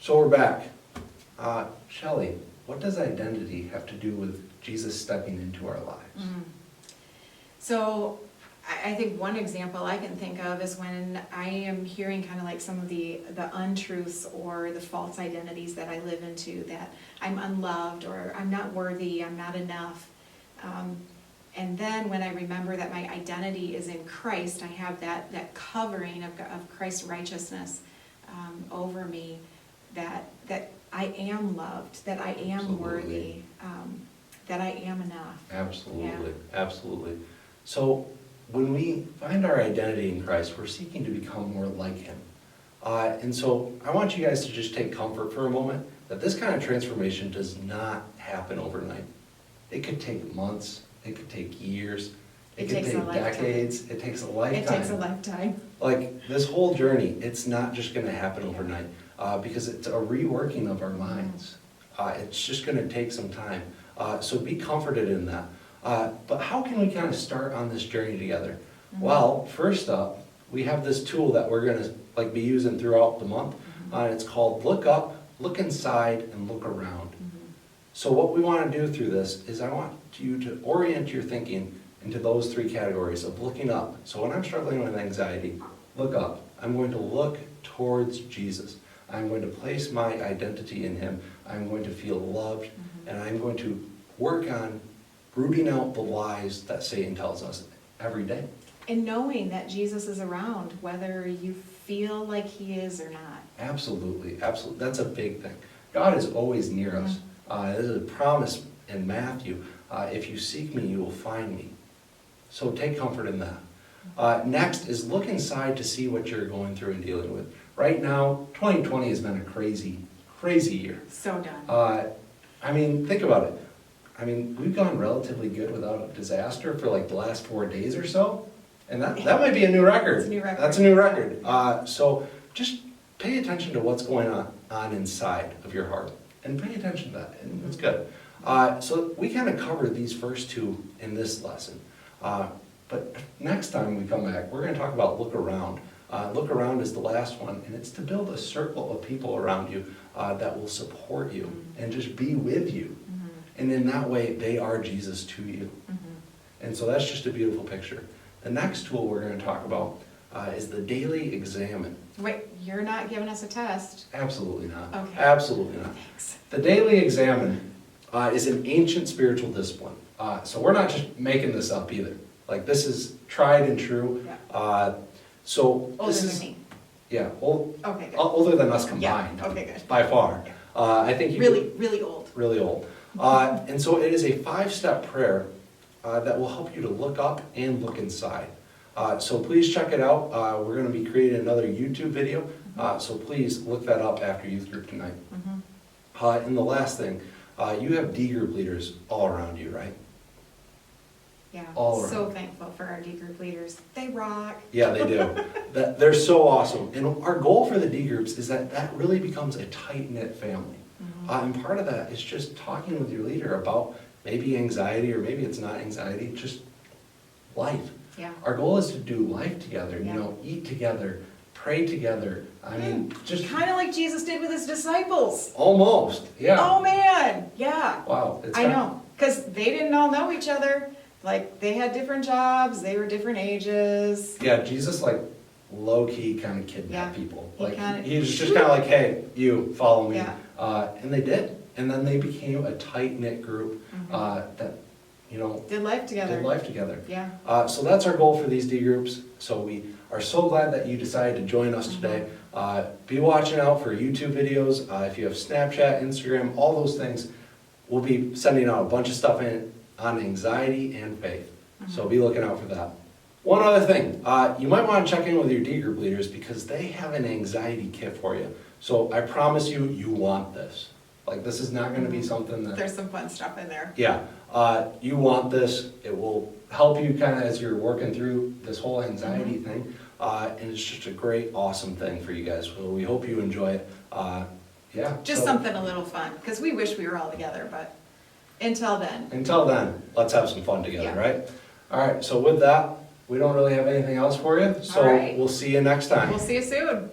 So we're back. Shelley, what does identity have to do with Jesus stepping into our lives? So I think one example I can think of is when I am hearing kind of like some of the untruths or the false identities that I live into, that I'm unloved or I'm not worthy, I'm not enough. And then when I remember that my identity is in Christ, I have that covering of Christ's righteousness over me, that I am loved, that I am Absolutely. worthy, that I am enough. Absolutely, Yeah. absolutely. So when we find our identity in Christ, we're seeking to become more like Him. And so I want you guys to just take comfort for a moment that this kind of transformation does not happen overnight. It could take months, it could take years, it could takes take a lifetime. decades, it takes a lifetime. It takes a lifetime. Like this whole journey, it's not just going to happen overnight because it's a reworking of our minds. It's just going to take some time. So be comforted in that. But how can we kind of start on this journey together? Well, first up, we have this tool that we're going to be using throughout the month. It's called Look Up, Look Inside, and Look Around. So what we want to do through this is I want you to orient your thinking into those three categories of looking up. So when I'm struggling with anxiety, look up. I'm going to look towards Jesus. I'm going to place my identity in Him. I'm going to feel loved, and I'm going to work on rooting out the lies that Satan tells us every day. And knowing that Jesus is around, whether you feel like He is or not. Absolutely, absolutely. That's a big thing. God is always near us. There's a promise in Matthew, if you seek me, you will find me. So take comfort in that. Next is look inside to see what you're going through and dealing with. Right now, 2020 has been a crazy, crazy year. So done. I mean, think about it. I mean, we've gone relatively good without a disaster for like the last 4 days or so. And that might be a new record. It's a new record. That's a new record. So just pay attention to what's going on inside of your heart. And pay attention to that, and it's good. So we kind of covered these first two in this lesson. But next time we come back, we're going to talk about look around. Look around is the last one, and it's to build a circle of people around you that will support you and just be with you. And in that way, they are Jesus to you. And so that's just a beautiful picture. The next tool we're going to talk about is the daily examine. Wait, you're not giving us a test. Absolutely not. Okay. Absolutely not. Thanks. The daily examine is an ancient spiritual discipline. So we're not just making this up either. Like this is tried and true. Yeah. So Older this than is, me. yeah, Okay, good. older than us combined. Yeah. Okay, good. By far. I think you Really, really old. really old. And so it is a 5-step prayer that will help you to look up and look inside. So please check it out. We're going to be creating another YouTube video, so please look that up after youth group tonight. And the last thing, you have D group leaders all around you, right? Yeah. All around. So thankful for our D group leaders. They rock. Yeah, they do. They're so awesome. And our goal for the D groups is that really becomes a tight-knit family. And part of that is just talking with your leader about maybe anxiety, or maybe it's not anxiety, just life. Yeah. Our goal is to do life together, Yeah. Eat together, pray together. I mean, just kind of like Jesus did with His disciples. almost, yeah. Oh man, yeah. Wow. It's I know, because they didn't all know each other. Like they had different jobs, they were different ages. Yeah, Jesus low-key kind of kidnapped Yeah, people. he Was just kind of like, hey, you follow me. Yeah. And they did. And then they became a tight-knit group that, Did life together. did life together. Yeah. So that's our goal for these D groups. So we are so glad that you decided to join us today. Be watching out for YouTube videos. If you have Snapchat, Instagram, all those things, we'll be sending out a bunch of stuff on anxiety and faith. So be looking out for that. One other thing, you might want to check in with your D group leaders because they have an anxiety kit for you. So I promise you, you want this. This is not going to be something that... There's some fun stuff in there. Yeah, you want this. It will help you kind of as you're working through this whole anxiety thing. And it's just a great, awesome thing for you guys. So we hope you enjoy it. Yeah. Just something a little fun, because we wish we were all together, but until then. Until then, let's have some fun together, Yeah. right? All right, so with that, we don't really have anything else for you. So All right. we'll see you next time. We'll see you soon.